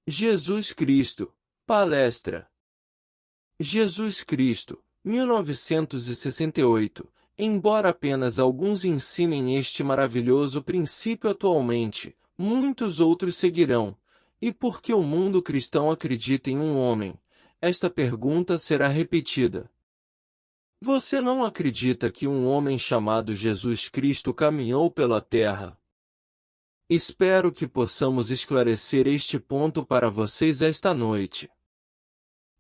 Jesus Cristo, palestra. Jesus Cristo, 1968. Embora apenas alguns ensinem este maravilhoso princípio atualmente, muitos outros seguirão. E por que o mundo cristão acredita em um homem? Esta pergunta será repetida. Você não acredita que um homem chamado Jesus Cristo caminhou pela terra? Espero que possamos esclarecer este ponto para vocês esta noite.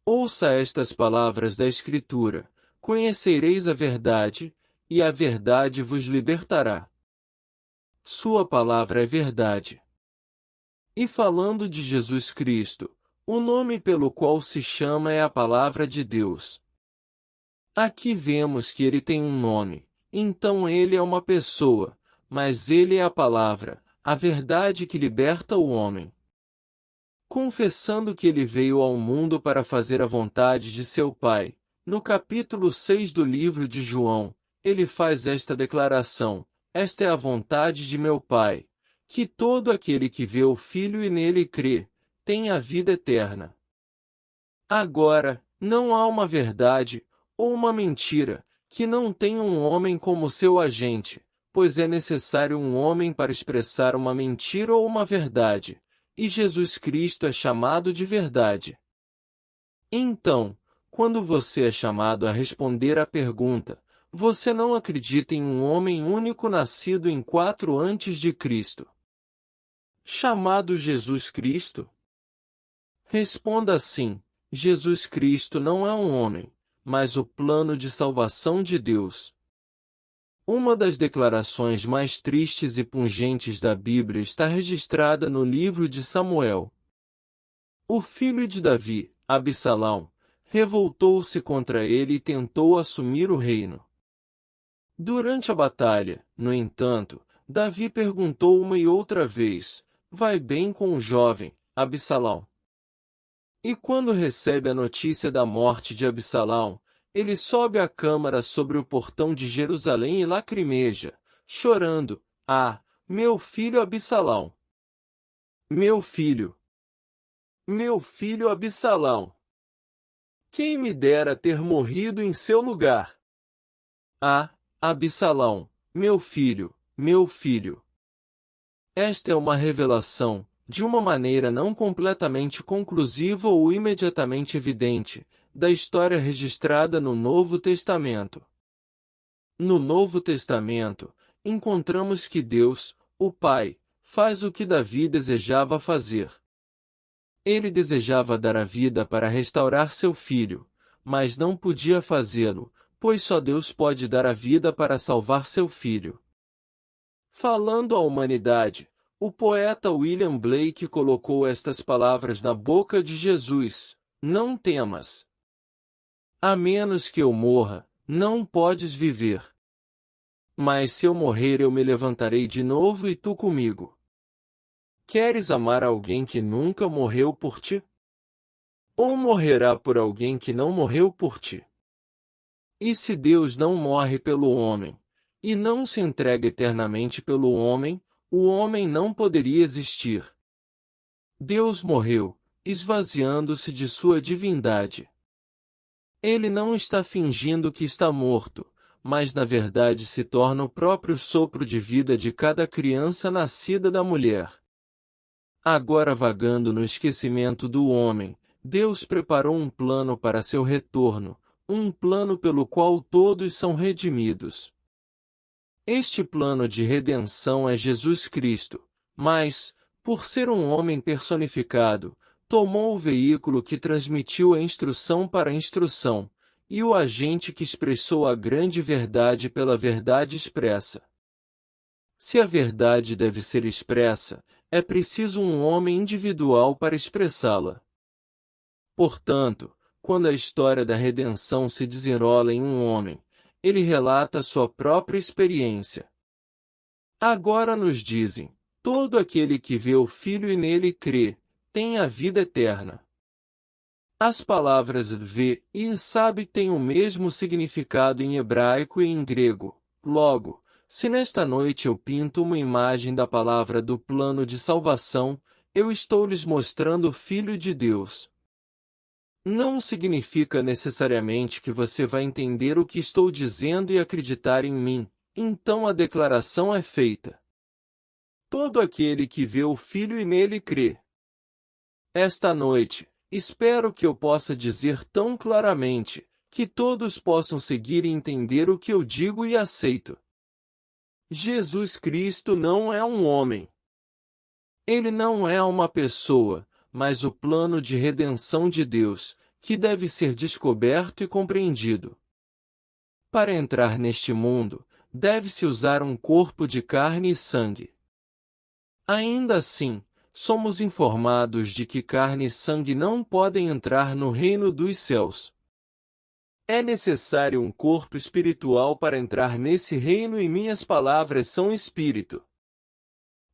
Ouça estas palavras da Escritura: conhecereis a verdade, e a verdade vos libertará. Sua palavra é verdade. E falando de Jesus Cristo, o nome pelo qual se chama é a Palavra de Deus. Aqui vemos que ele tem um nome, então ele é uma pessoa, mas ele é a Palavra, a verdade que liberta o homem. Confessando que ele veio ao mundo para fazer a vontade de seu Pai, no capítulo 6 do livro de João, ele faz esta declaração: esta é a vontade de meu Pai, que todo aquele que vê o Filho e nele crê, tenha a vida eterna. Agora, não há uma verdade, ou uma mentira, que não tenha um homem como seu agente, pois é necessário um homem para expressar uma mentira ou uma verdade, e Jesus Cristo é chamado de verdade. Então, quando você é chamado a responder à pergunta, você não acredita em um homem único nascido em 4 antes de Cristo, chamado Jesus Cristo? Responda assim: Jesus Cristo não é um homem, mas o plano de salvação de Deus. Uma das declarações mais tristes e pungentes da Bíblia está registrada no livro de Samuel. O filho de Davi, Absalão, revoltou-se contra ele e tentou assumir o reino. Durante a batalha, no entanto, Davi perguntou uma e outra vez: vai bem com o jovem, Absalão? E quando recebe a notícia da morte de Absalão, ele sobe à câmara sobre o portão de Jerusalém e lacrimeja, chorando: ah, meu filho Absalão! Meu filho! Meu filho Absalão! Quem me dera ter morrido em seu lugar! Ah, Absalão, meu filho, meu filho! Esta é uma revelação, de uma maneira não completamente conclusiva ou imediatamente evidente, da história registrada no Novo Testamento. No Novo Testamento, encontramos que Deus, o Pai, faz o que Davi desejava fazer. Ele desejava dar a vida para restaurar seu filho, mas não podia fazê-lo, pois só Deus pode dar a vida para salvar seu filho. Falando à humanidade, o poeta William Blake colocou estas palavras na boca de Jesus: não temas. A menos que eu morra, não podes viver. Mas se eu morrer eu me levantarei de novo e tu comigo. Queres amar alguém que nunca morreu por ti? Ou morrerá por alguém que não morreu por ti? E se Deus não morre pelo homem, e não se entrega eternamente pelo homem, o homem não poderia existir. Deus morreu, esvaziando-se de sua divindade. Ele não está fingindo que está morto, mas na verdade se torna o próprio sopro de vida de cada criança nascida da mulher. Agora vagando no esquecimento do homem, Deus preparou um plano para seu retorno, um plano pelo qual todos são redimidos. Este plano de redenção é Jesus Cristo, mas, por ser um homem personificado, tomou o veículo que transmitiu a instrução para a instrução, e o agente que expressou a grande verdade pela verdade expressa. Se a verdade deve ser expressa, é preciso um homem individual para expressá-la. Portanto, quando a história da redenção se desenrola em um homem, ele relata sua própria experiência. Agora nos dizem: todo aquele que vê o Filho e nele crê, tem a vida eterna. As palavras vê e sabe têm o mesmo significado em hebraico e em grego. Logo, se nesta noite eu pinto uma imagem da palavra do plano de salvação, eu estou lhes mostrando o Filho de Deus. Não significa necessariamente que você vai entender o que estou dizendo e acreditar em mim, então a declaração é feita. Todo aquele que vê o Filho e nele crê. Esta noite, espero que eu possa dizer tão claramente, que todos possam seguir e entender o que eu digo e aceito. Jesus Cristo não é um homem. Ele não é uma pessoa, mas o plano de redenção de Deus, que deve ser descoberto e compreendido. Para entrar neste mundo, deve-se usar um corpo de carne e sangue. Ainda assim, somos informados de que carne e sangue não podem entrar no reino dos céus. É necessário um corpo espiritual para entrar nesse reino e minhas palavras são espírito.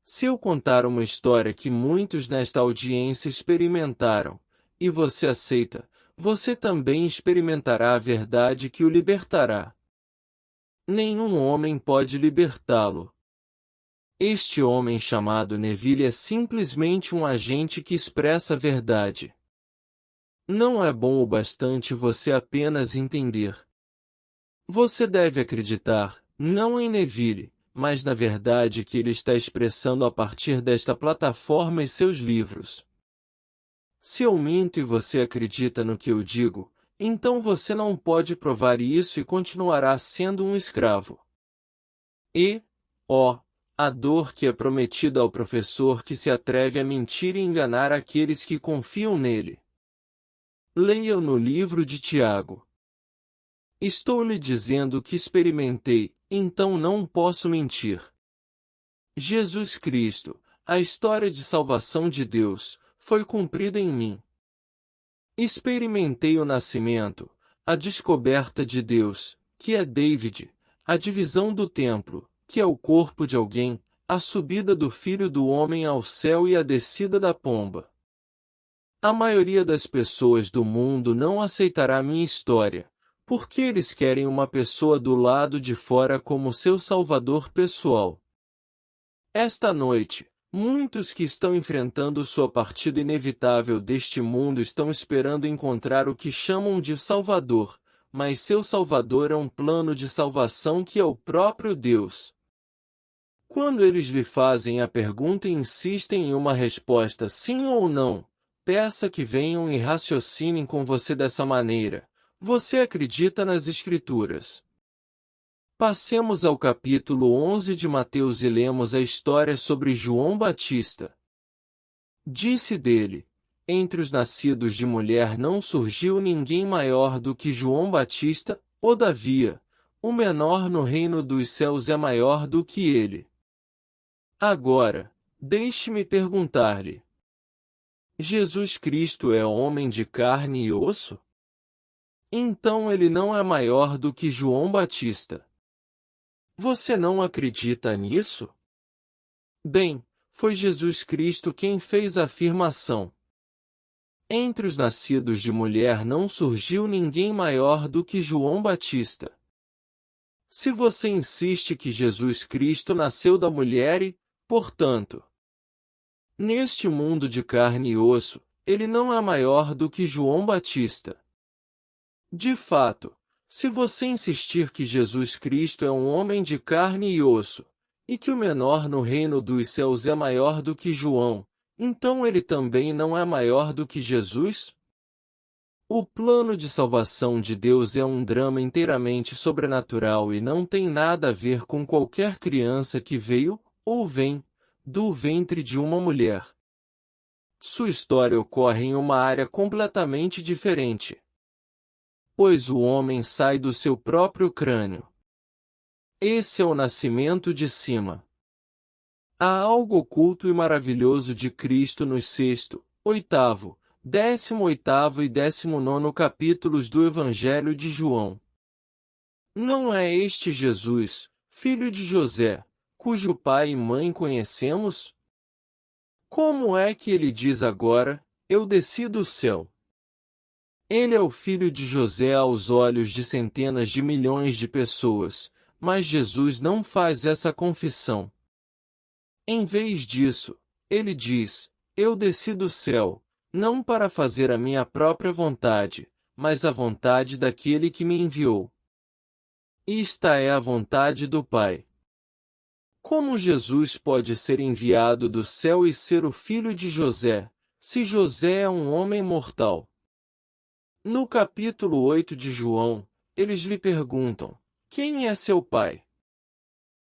Se eu contar uma história que muitos nesta audiência experimentaram, e você aceita, você também experimentará a verdade que o libertará. Nenhum homem pode libertá-lo. Este homem chamado Neville é simplesmente um agente que expressa a verdade. Não é bom o bastante você apenas entender. Você deve acreditar, não em Neville, mas na verdade que ele está expressando a partir desta plataforma e seus livros. Se eu minto e você acredita no que eu digo, então você não pode provar isso e continuará sendo um escravo. E, a dor que é prometida ao professor que se atreve a mentir e enganar aqueles que confiam nele. Leia no livro de Tiago. Estou lhe dizendo que experimentei, então não posso mentir. Jesus Cristo, a história de salvação de Deus, foi cumprida em mim. Experimentei o nascimento, a descoberta de Deus, que é David, a divisão do templo, que é o corpo de alguém, a subida do Filho do Homem ao céu e a descida da pomba. A maioria das pessoas do mundo não aceitará minha história, porque eles querem uma pessoa do lado de fora como seu salvador pessoal. Esta noite, muitos que estão enfrentando sua partida inevitável deste mundo estão esperando encontrar o que chamam de Salvador, mas seu Salvador é um plano de salvação que é o próprio Deus. Quando eles lhe fazem a pergunta e insistem em uma resposta sim ou não, peça que venham e raciocinem com você dessa maneira. Você acredita nas Escrituras? Passemos ao capítulo 11 de Mateus e lemos a história sobre João Batista. Disse dele: entre os nascidos de mulher não surgiu ninguém maior do que João Batista, todavia, o menor no reino dos céus é maior do que ele. Agora, deixe-me perguntar-lhe: Jesus Cristo é homem de carne e osso? Então ele não é maior do que João Batista. Você não acredita nisso? Bem, foi Jesus Cristo quem fez a afirmação. Entre os nascidos de mulher não surgiu ninguém maior do que João Batista. Se você insiste que Jesus Cristo nasceu da mulher e, portanto, neste mundo de carne e osso, ele não é maior do que João Batista. De fato, se você insistir que Jesus Cristo é um homem de carne e osso, e que o menor no reino dos céus é maior do que João, então ele também não é maior do que Jesus? O plano de salvação de Deus é um drama inteiramente sobrenatural e não tem nada a ver com qualquer criança que veio, ou vem, do ventre de uma mulher. Sua história ocorre em uma área completamente diferente. Pois o homem sai do seu próprio crânio. Esse é o nascimento de cima. Há algo oculto e maravilhoso de Cristo nos 6º, 8º, 18º e 19º capítulos do Evangelho de João. Não é este Jesus, filho de José, cujo pai e mãe conhecemos? Como é que ele diz agora, eu desci do céu? Ele é o filho de José aos olhos de centenas de milhões de pessoas, mas Jesus não faz essa confissão. Em vez disso, ele diz, Eu desci do céu, não para fazer a minha própria vontade, mas a vontade daquele que me enviou. Esta é a vontade do Pai. Como Jesus pode ser enviado do céu e ser o filho de José, se José é um homem mortal? No capítulo 8 de João, eles lhe perguntam: quem é seu pai?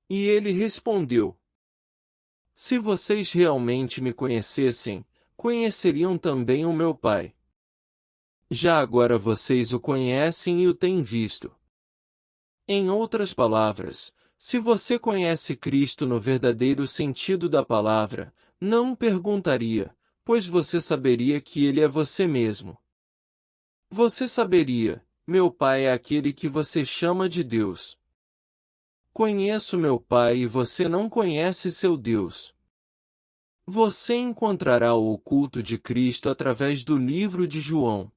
E ele respondeu: se vocês realmente me conhecessem, conheceriam também o meu pai. Já agora vocês o conhecem e o têm visto. Em outras palavras, se você conhece Cristo no verdadeiro sentido da palavra, não perguntaria, pois você saberia que ele é você mesmo. Você saberia: meu pai é aquele que você chama de Deus. Conheço meu pai e você não conhece seu Deus. Você encontrará o oculto de Cristo através do livro de João.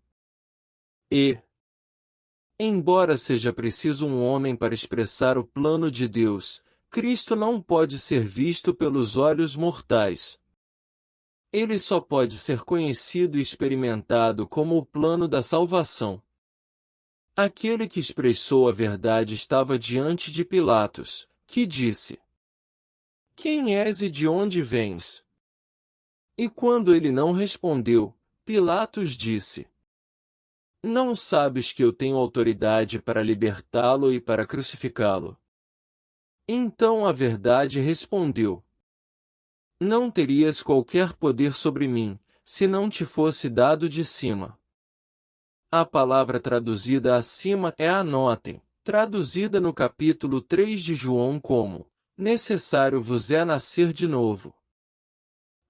E, embora seja preciso um homem para expressar o plano de Deus, Cristo não pode ser visto pelos olhos mortais. Ele só pode ser conhecido e experimentado como o plano da salvação. Aquele que expressou a verdade estava diante de Pilatos, que disse: quem és e de onde vens? E quando ele não respondeu, Pilatos disse: não sabes que eu tenho autoridade para libertá-lo e para crucificá-lo? Então a verdade respondeu: não terias qualquer poder sobre mim, se não te fosse dado de cima. A palavra traduzida acima é anotem, traduzida no capítulo 3 de João como: necessário vos é nascer de novo.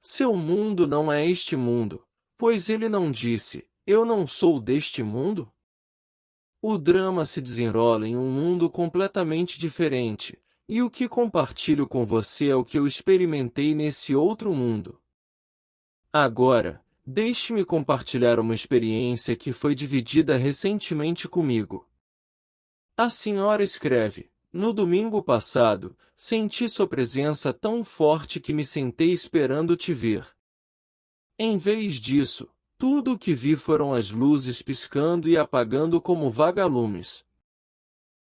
Seu mundo não é este mundo, pois ele não disse: eu não sou deste mundo? O drama se desenrola em um mundo completamente diferente, e o que compartilho com você é o que eu experimentei nesse outro mundo. Agora, deixe-me compartilhar uma experiência que foi dividida recentemente comigo. A senhora escreve: no domingo passado, senti sua presença tão forte que me sentei esperando te ver. Em vez disso, tudo o que vi foram as luzes piscando e apagando como vagalumes.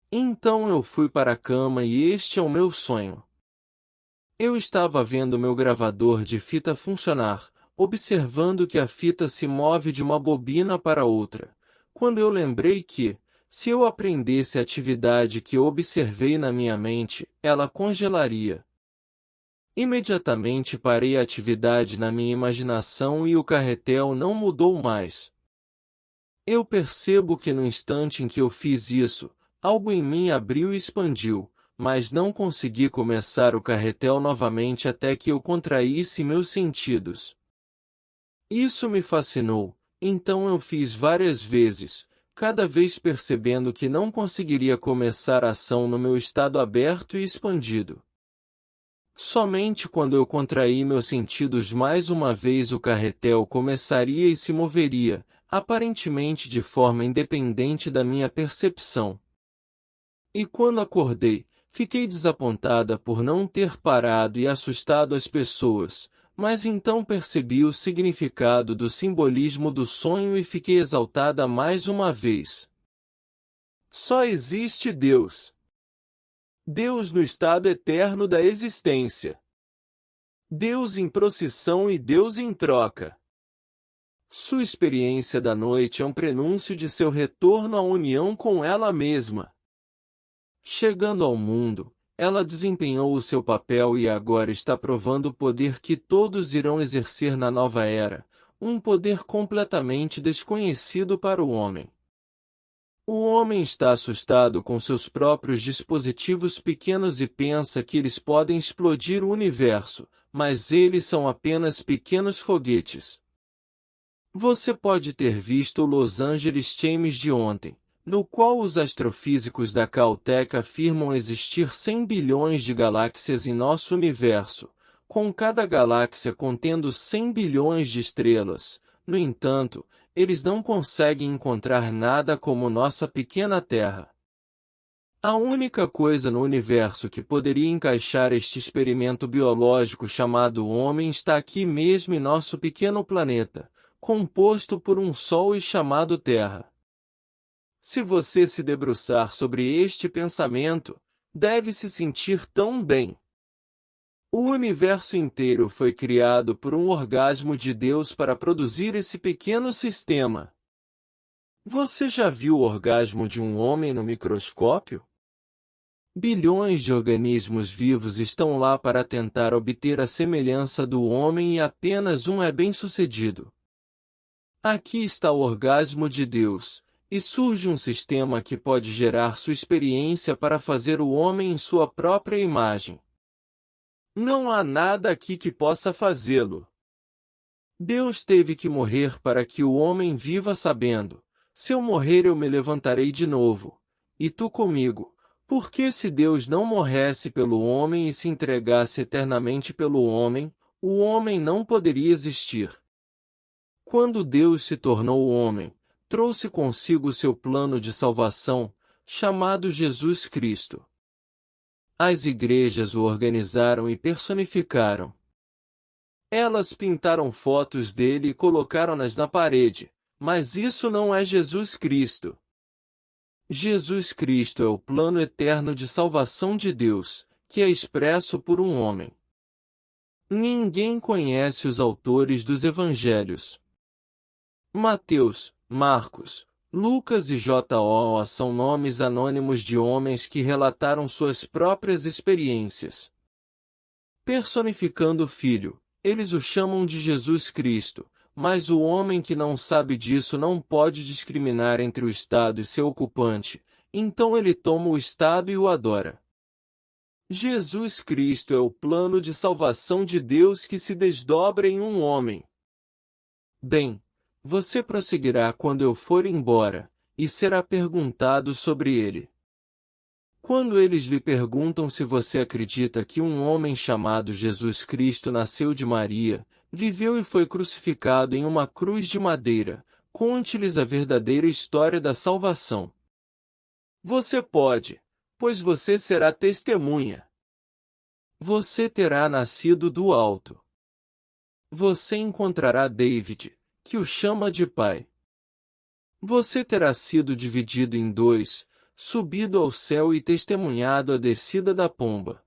Então eu fui para a cama e este é o meu sonho. Eu estava vendo meu gravador de fita funcionar, observando que a fita se move de uma bobina para outra, quando eu lembrei que, se eu aprendesse a atividade que observei na minha mente, ela congelaria. Imediatamente parei a atividade na minha imaginação e o carretel não mudou mais. Eu percebo que no instante em que eu fiz isso, algo em mim abriu e expandiu, mas não consegui começar o carretel novamente até que eu contraísse meus sentidos. Isso me fascinou, então eu fiz várias vezes, cada vez percebendo que não conseguiria começar a ação no meu estado aberto e expandido. Somente quando eu contraí meus sentidos mais uma vez o carretel começaria e se moveria, aparentemente de forma independente da minha percepção. E quando acordei, fiquei desapontada por não ter parado e assustado as pessoas, mas então percebi o significado do simbolismo do sonho e fiquei exaltada mais uma vez. Só existe Deus. Deus no estado eterno da existência. Deus em procissão e Deus em troca. Sua experiência da noite é um prenúncio de seu retorno à união com ela mesma. Chegando ao mundo, ela desempenhou o seu papel e agora está provando o poder que todos irão exercer na nova era, um poder completamente desconhecido para o homem. O homem está assustado com seus próprios dispositivos pequenos e pensa que eles podem explodir o universo, mas eles são apenas pequenos foguetes. Você pode ter visto o Los Angeles Times de ontem, no qual os astrofísicos da Caltech afirmam existir 100 bilhões de galáxias em nosso universo, com cada galáxia contendo 100 bilhões de estrelas. No entanto, eles não conseguem encontrar nada como nossa pequena Terra. A única coisa no universo que poderia encaixar este experimento biológico chamado homem está aqui mesmo em nosso pequeno planeta, composto por um Sol e chamado Terra. Se você se debruçar sobre este pensamento, deve se sentir tão bem. O universo inteiro foi criado por um orgasmo de Deus para produzir esse pequeno sistema. Você já viu o orgasmo de um homem no microscópio? Bilhões de organismos vivos estão lá para tentar obter a semelhança do homem e apenas um é bem-sucedido. Aqui está o orgasmo de Deus, e surge um sistema que pode gerar sua experiência para fazer o homem em sua própria imagem. Não há nada aqui que possa fazê-lo. Deus teve que morrer para que o homem viva sabendo: se eu morrer eu me levantarei de novo, e tu comigo. Porque se Deus não morresse pelo homem e se entregasse eternamente pelo homem, o homem não poderia existir. Quando Deus se tornou homem, trouxe consigo seu plano de salvação, chamado Jesus Cristo. As igrejas o organizaram e personificaram. Elas pintaram fotos dele e colocaram-nas na parede, mas isso não é Jesus Cristo. Jesus Cristo é o plano eterno de salvação de Deus, que é expresso por um homem. Ninguém conhece os autores dos evangelhos. Mateus, Marcos, Lucas e J.O. são nomes anônimos de homens que relataram suas próprias experiências. Personificando o Filho, eles o chamam de Jesus Cristo, mas o homem que não sabe disso não pode discriminar entre o Estado e seu ocupante, então ele toma o Estado e o adora. Jesus Cristo é o plano de salvação de Deus que se desdobra em um homem. Bem, você prosseguirá quando eu for embora, e será perguntado sobre ele. Quando eles lhe perguntam se você acredita que um homem chamado Jesus Cristo nasceu de Maria, viveu e foi crucificado em uma cruz de madeira, conte-lhes a verdadeira história da salvação. Você pode, pois você será testemunha. Você terá nascido do alto. Você encontrará David, que o chama de pai. Você terá sido dividido em dois, subido ao céu e testemunhado a descida da pomba.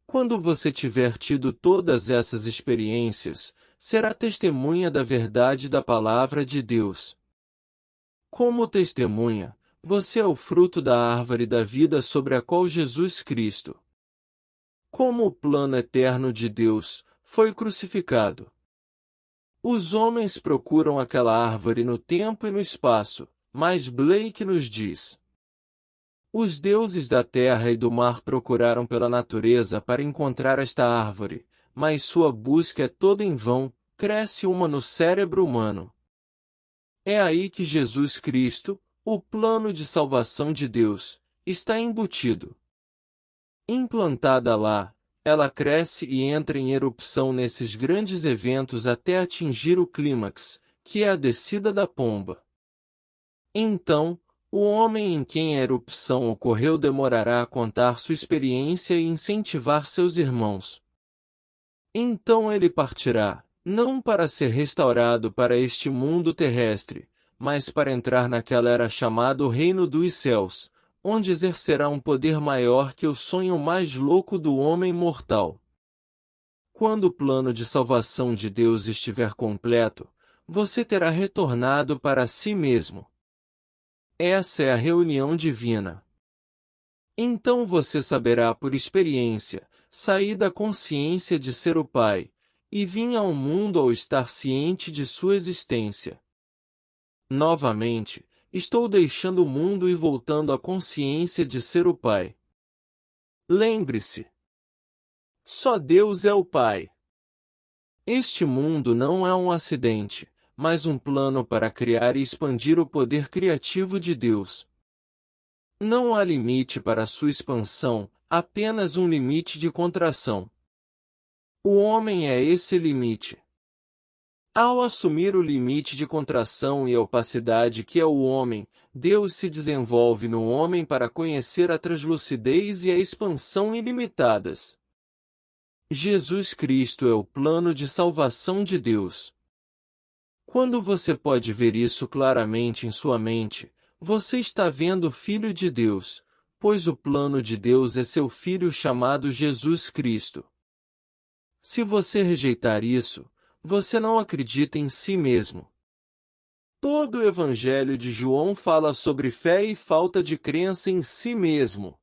Quando você tiver tido todas essas experiências, será testemunha da verdade da palavra de Deus. Como testemunha, você é o fruto da árvore da vida sobre a qual Jesus Cristo, como o plano eterno de Deus, foi crucificado. Os homens procuram aquela árvore no tempo e no espaço, mas Blake nos diz: os deuses da terra e do mar procuraram pela natureza para encontrar esta árvore, mas sua busca é toda em vão, cresce uma no cérebro humano. É aí que Jesus Cristo, o plano de salvação de Deus, está embutido. Implantada lá, ela cresce e entra em erupção nesses grandes eventos até atingir o clímax, que é a descida da pomba. Então, o homem em quem a erupção ocorreu demorará a contar sua experiência e incentivar seus irmãos. Então ele partirá, não para ser restaurado para este mundo terrestre, mas para entrar naquela era chamada o Reino dos Céus, onde exercerá um poder maior que o sonho mais louco do homem mortal. Quando o plano de salvação de Deus estiver completo, você terá retornado para si mesmo. Essa é a reunião divina. Então você saberá por experiência, sair da consciência de ser o Pai, e vir ao mundo ao estar ciente de sua existência. Novamente, estou deixando o mundo e voltando à consciência de ser o Pai. Lembre-se: só Deus é o Pai. Este mundo não é um acidente, mas um plano para criar e expandir o poder criativo de Deus. Não há limite para sua expansão, apenas um limite de contração. O homem é esse limite. Ao assumir o limite de contração e opacidade que é o homem, Deus se desenvolve no homem para conhecer a translucidez e a expansão ilimitadas. Jesus Cristo é o plano de salvação de Deus. Quando você pode ver isso claramente em sua mente, você está vendo o Filho de Deus, pois o plano de Deus é seu Filho chamado Jesus Cristo. Se você rejeitar isso, você não acredita em si mesmo. Todo o Evangelho de João fala sobre fé e falta de crença em si mesmo.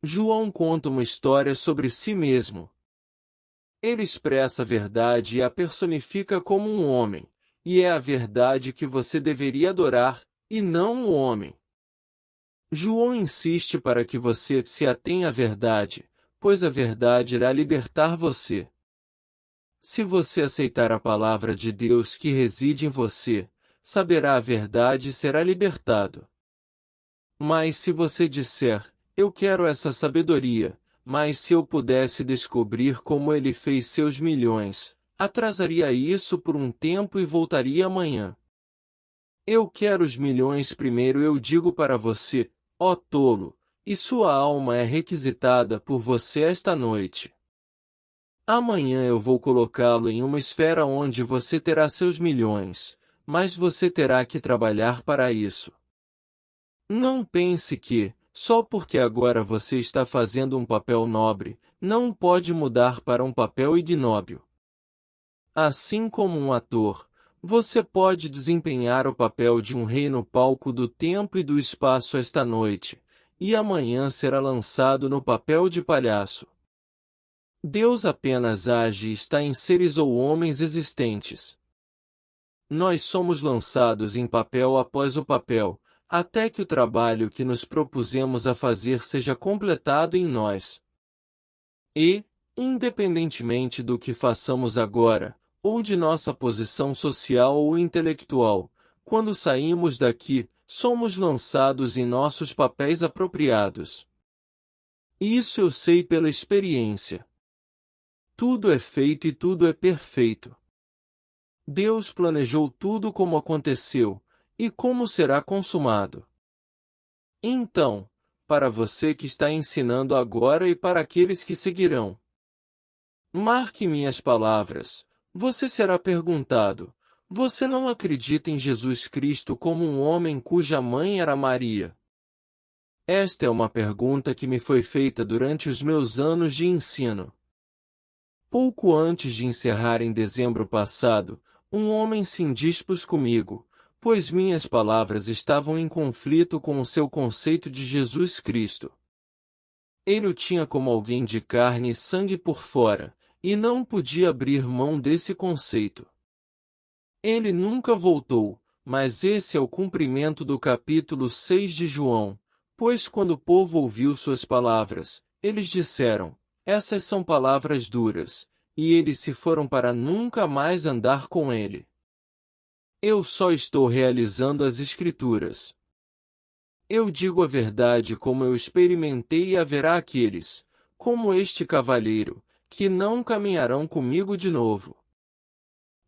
João conta uma história sobre si mesmo. Ele expressa a verdade e a personifica como um homem, e é a verdade que você deveria adorar, e não o homem. João insiste para que você se atenha à verdade, pois a verdade irá libertar você. Se você aceitar a palavra de Deus que reside em você, saberá a verdade e será libertado. Mas se você disser, eu quero essa sabedoria, mas se eu pudesse descobrir como ele fez seus milhões, atrasaria isso por um tempo e voltaria amanhã. Eu quero os milhões primeiro, eu digo para você, ó tolo, e sua alma é requisitada por você esta noite. Amanhã eu vou colocá-lo em uma esfera onde você terá seus milhões, mas você terá que trabalhar para isso. Não pense que, só porque agora você está fazendo um papel nobre, não pode mudar para um papel ignóbil. Assim como um ator, você pode desempenhar o papel de um rei no palco do tempo e do espaço esta noite, e amanhã será lançado no papel de palhaço. Deus apenas age e está em seres ou homens existentes. Nós somos lançados em papel após o papel, até que o trabalho que nos propusemos a fazer seja completado em nós. E, independentemente do que façamos agora, ou de nossa posição social ou intelectual, quando saímos daqui, somos lançados em nossos papéis apropriados. Isso eu sei pela experiência. Tudo é feito e tudo é perfeito. Deus planejou tudo como aconteceu, e como será consumado. Então, para você que está ensinando agora e para aqueles que seguirão, marque minhas palavras, você será perguntado, você não acredita em Jesus Cristo como um homem cuja mãe era Maria? Esta é uma pergunta que me foi feita durante os meus anos de ensino. Pouco antes de encerrar em dezembro passado, um homem se indispôs comigo, pois minhas palavras estavam em conflito com o seu conceito de Jesus Cristo. Ele o tinha como alguém de carne e sangue por fora, e não podia abrir mão desse conceito. Ele nunca voltou, mas esse é o cumprimento do capítulo 6 de João, pois quando o povo ouviu suas palavras, eles disseram, essas são palavras duras, e eles se foram para nunca mais andar com ele. Eu só estou realizando as Escrituras. Eu digo a verdade como eu experimentei e haverá aqueles, como este cavalheiro, que não caminharão comigo de novo.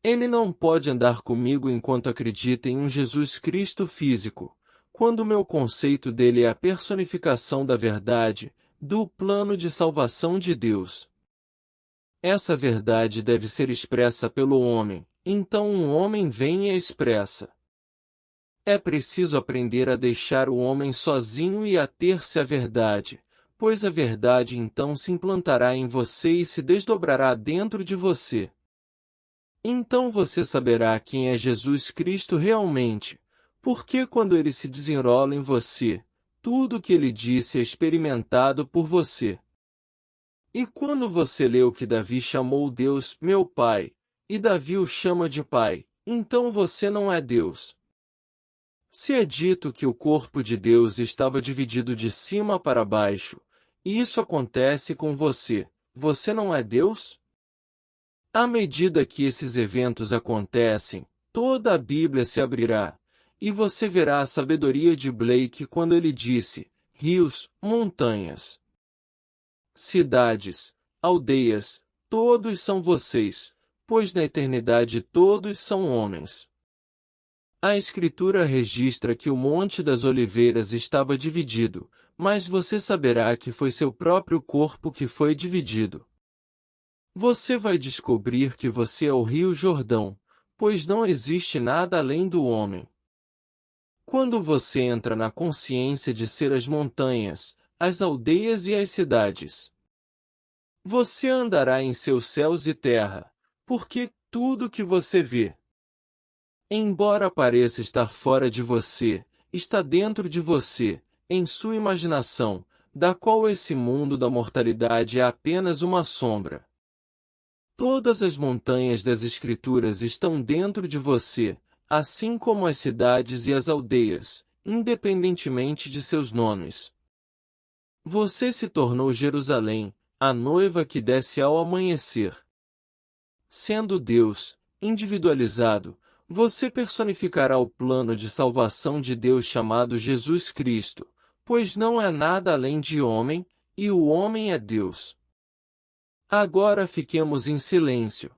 Ele não pode andar comigo enquanto acredita em um Jesus Cristo físico, quando o meu conceito dele é a personificação da verdade, do plano de salvação de Deus. Essa verdade deve ser expressa pelo homem, então um homem vem e a expressa. É preciso aprender a deixar o homem sozinho e ater-se à verdade, pois a verdade então se implantará em você e se desdobrará dentro de você. Então você saberá quem é Jesus Cristo realmente, porque quando ele se desenrola em você, tudo o que ele disse é experimentado por você. E quando você lê o que Davi chamou Deus, meu Pai, e Davi o chama de Pai, então você não é Deus. Se é dito que o corpo de Deus estava dividido de cima para baixo, e isso acontece com você, você não é Deus? À medida que esses eventos acontecem, toda a Bíblia se abrirá, e você verá a sabedoria de Blake quando ele disse, rios, montanhas, cidades, aldeias, todos são vocês, pois na eternidade todos são homens. A Escritura registra que o Monte das Oliveiras estava dividido, mas você saberá que foi seu próprio corpo que foi dividido. Você vai descobrir que você é o Rio Jordão, pois não existe nada além do homem. Quando você entra na consciência de ser as montanhas, as aldeias e as cidades, você andará em seus céus e terra, porque tudo que você vê, embora pareça estar fora de você, está dentro de você, em sua imaginação, da qual esse mundo da mortalidade é apenas uma sombra. Todas as montanhas das Escrituras estão dentro de você, assim como as cidades e as aldeias, independentemente de seus nomes. Você se tornou Jerusalém, a noiva que desce ao amanhecer. Sendo Deus, individualizado, você personificará o plano de salvação de Deus chamado Jesus Cristo, pois não é nada além de homem, e o homem é Deus. Agora fiquemos em silêncio.